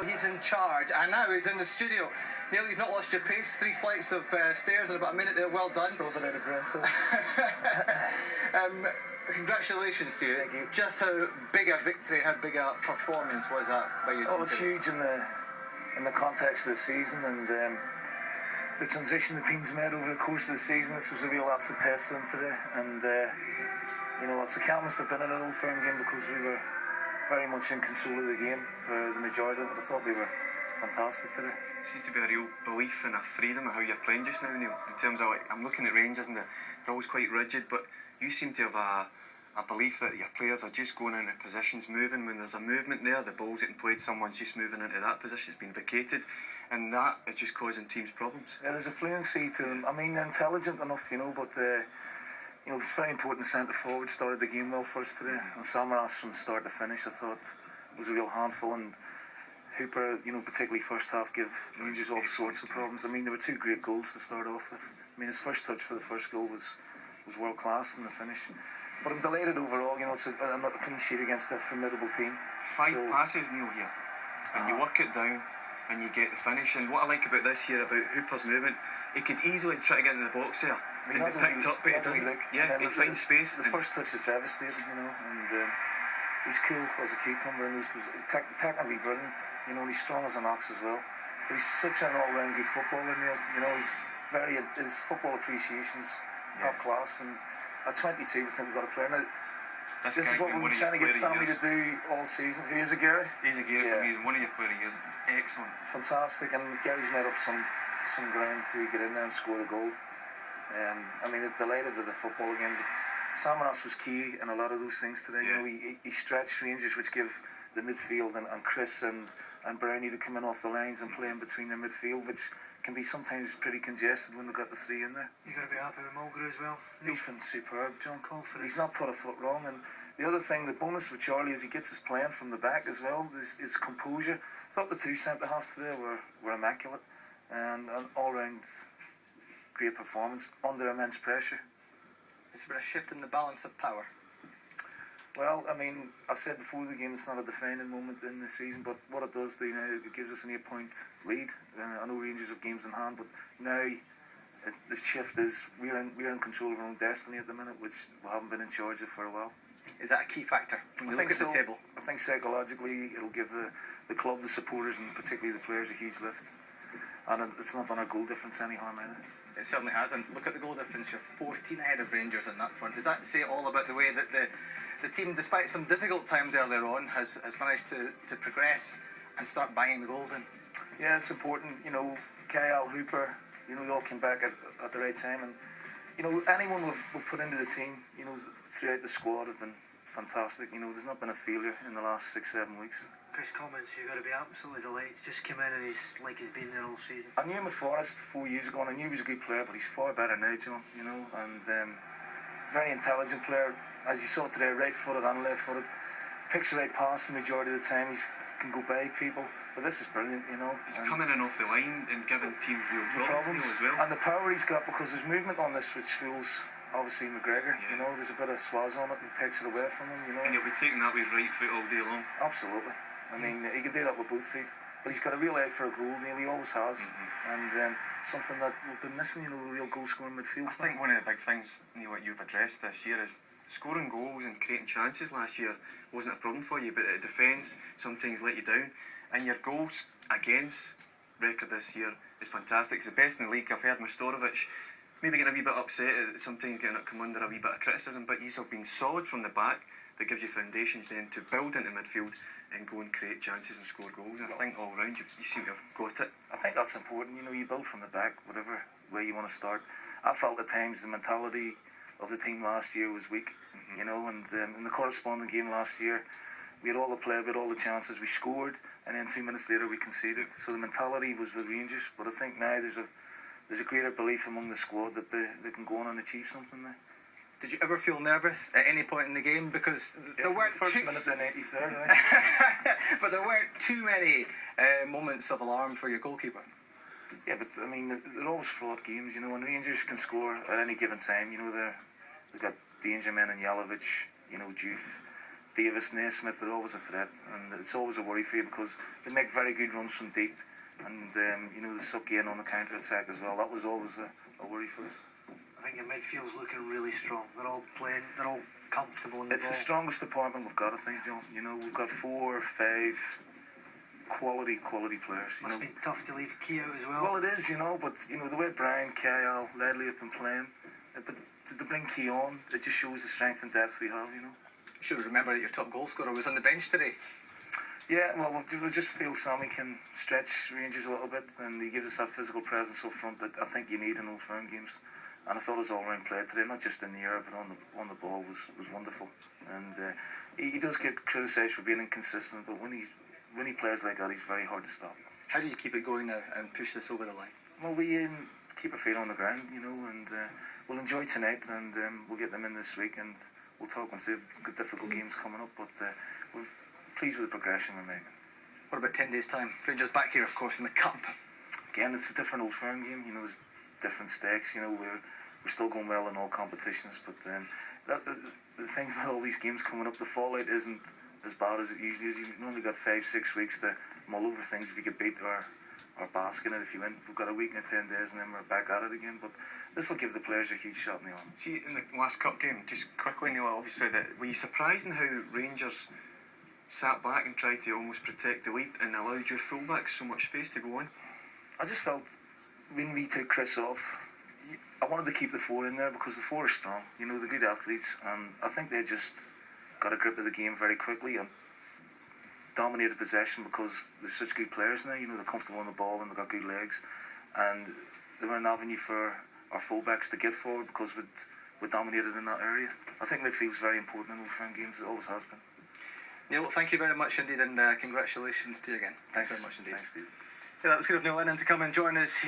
He's in charge, and now he's in the studio. Neil, you've not lost your pace. 3 flights of stairs in about a minute there. Well done. Still a bit out of breath, though. Congratulations to you. Thank you. Just how big a victory, how big a performance was that by your team? It was huge in the context of the season, and the transition the team's made over the course of the season. This was a real acid test to them today, and it's a catalyst have been in an Old Firm game because we were very much in control of the game for the majority of it. I thought we were fantastic today. Seems to be a real belief and a freedom of how you're playing just now, Neil. In terms of, I'm looking at Rangers and they're always quite rigid, but you seem to have a belief that your players are just going into positions, moving. When there's a movement there, the ball's getting played, someone's just moving into that position, it's been vacated, and that is just causing teams problems. Yeah, there's a fluency to them. I mean, they're intelligent enough, but it's very important the centre forward started the game well first today, and Samaras from start to finish I thought was a real handful, and Hooper, particularly first half, give Rangers all sorts of problems. I mean, there were 2 great goals to start off with. I mean, his first touch for the first goal was world class in the finish. But I'm delighted overall. It's a clean sheet against a formidable team. 5 passes, Neil, here, and you work it down and you get the finish. And what I like about this here, about Hooper's movement, he could easily try to get into the box there. He gets picked up, but he doesn't. Yeah, he finds space. The first touch is devastating, and he's cool as a cucumber, and he's technically brilliant. He's strong as an ox as well. But he's such an all-round good footballer, Neil. His football appreciation's top class, and at 22, we think we've got a player now. This is what we've been trying to get Sammy to do all season. Who is it, Gary? He's a Gary for me. One of your player years, excellent, fantastic, and Gary's made up some ground to get in there and score the goal. It's delighted with the football again. Samaras was key in a lot of those things today. Yeah. He stretched Rangers, which give the midfield and Chris and Brownie to come in off the lines and play in between their midfield, which can be sometimes pretty congested when they've got the 3 in there. You've got to be happy with Mulgrew as well. He's been superb, John. Confidence. He's not put a foot wrong. And the other thing, the bonus with Charlie is he gets his playing from the back as well. His composure. I thought the 2 centre halves today were immaculate, and an all-round great performance under immense pressure. Is there a shift in the balance of power? Well, I said before the game it's not a defining moment in the season, but what it does do now, it gives us an 8-point lead. I know Rangers have games in hand, but now the shift is we're in control of our own destiny at the minute, which we haven't been in charge of for a while. Is that a key factor when you look at the table? I think psychologically it'll give the club, the supporters, and particularly the players a huge lift. And it's not done our goal difference any harm either. It certainly hasn't. Look at the goal difference. You're 14 ahead of Rangers on that front. Does that say all about the way that the team, despite some difficult times earlier on, has managed to progress and start banging the goals in? Yeah, it's important. Kyle, Hooper, they all came back at the right time. And, anyone we've put into the team, throughout the squad have been fantastic. There's not been a failure in the last 6-7 weeks. Chris Cummins, you've got to be absolutely delighted. He's just come in and he's been there all season. I knew him at Forest 4 years ago, and I knew he was a good player, but he's far better now, John, and very intelligent player. As you saw today, right-footed and left-footed. Picks the right pass the majority of the time. He can go by people, but this is brilliant, He's coming in off the line and giving teams real problems as well. And the power he's got, because there's movement on this, which feels obviously McGregor. Yeah. There's a bit of swaz on it, and he takes it away from him. And he'll be taking that with his right foot all day long. Absolutely. He can do that with both feet. But he's got a real eye for a goal, Neil. He always has. And something that we've been missing, a real goal-scoring midfield. I think one of the big things, Neil, what you've addressed this year is scoring goals and creating chances last year wasn't a problem for you, but the defence sometimes let you down. And your goals against record this year is fantastic. It's the best in the league. I've heard Mostorovic maybe getting a wee bit upset at sometimes getting it come under a wee bit of criticism, but you've been solid from the back. That gives you foundations then to build into midfield and go and create chances and score goals. And I think all round you seem to have got it. I think that's important. You build from the back, whatever way you want to start. I felt at times the mentality of the team last year was weak, and in the corresponding game last year, we had all the play, we had all the chances, we scored, and then 2 minutes later we conceded. So the mentality was with Rangers, but I think now there's a greater belief among the squad that they can go on and achieve something now. Did you ever feel nervous at any point in the game? Because there weren't first minute, the 93rd. But there weren't too many moments of alarm for your goalkeeper. Yeah, but they're always fraught games, and Rangers can score at any given time. They've got danger men in Jalovic, Juve, Davis, Naismith, they're always a threat, and it's always a worry for you because they make very good runs from deep, and they suck you in on the counter attack as well. That was always a worry for us. I think your midfield's looking really strong. They're all playing, they're all comfortable in the It's ball. the strongest department we've got, I think, John. We've got 4 or 5 quality players. Must be tough to leave Key out as well. Well, it is, but the way Brian, Kyle, Ledley have been playing, but to bring Key on, it just shows the strength and depth we have. Should remember that your top goal scorer was on the bench today. Yeah, well, we just feel Sammy can stretch Rangers a little bit, and he gives us that physical presence up front that I think you need in Old Firm games. And I thought his all-round play today, not just in the air but on the ball, was wonderful. And he does get criticised for being inconsistent, but when he plays like that, he's very hard to stop. How do you keep it going now and push this over the line? Well, we keep our feet on the ground, and we'll enjoy tonight, and we'll get them in this week, and we'll talk once they've got difficult games coming up. But we're pleased with the progression we're making. What about 10 days' time? Rangers back here, of course, in the Cup. Again, it's a different Old Firm game. There's different stakes. We're still going well in all competitions, but the thing with all these games coming up, the fallout isn't as bad as it usually is. You've only got 5-6 weeks to mull over things. If you get beat or bask in it, if you win, we've got a week and 10 days, and then we're back at it again. But this will give the players a huge shot in the arm. See, in the last cup game, just quickly, Neil, obviously, were you surprised in how Rangers sat back and tried to almost protect the lead and allowed your fullbacks so much space to go on? I just felt when we took Chris off, I wanted to keep the 4 in there because the 4 are strong. They're good athletes, and I think they just got a grip of the game very quickly and dominated possession because they're such good players now. They're comfortable on the ball and they've got good legs, and they were an avenue for our fullbacks to get forward because we dominated in that area. I think midfield's very important in Old Firm games. It always has been. Neil, thank you very much indeed, and congratulations to you again. Thanks very much indeed. Thanks, Steve. Yeah, that was good of Neil Lennon to come and join us.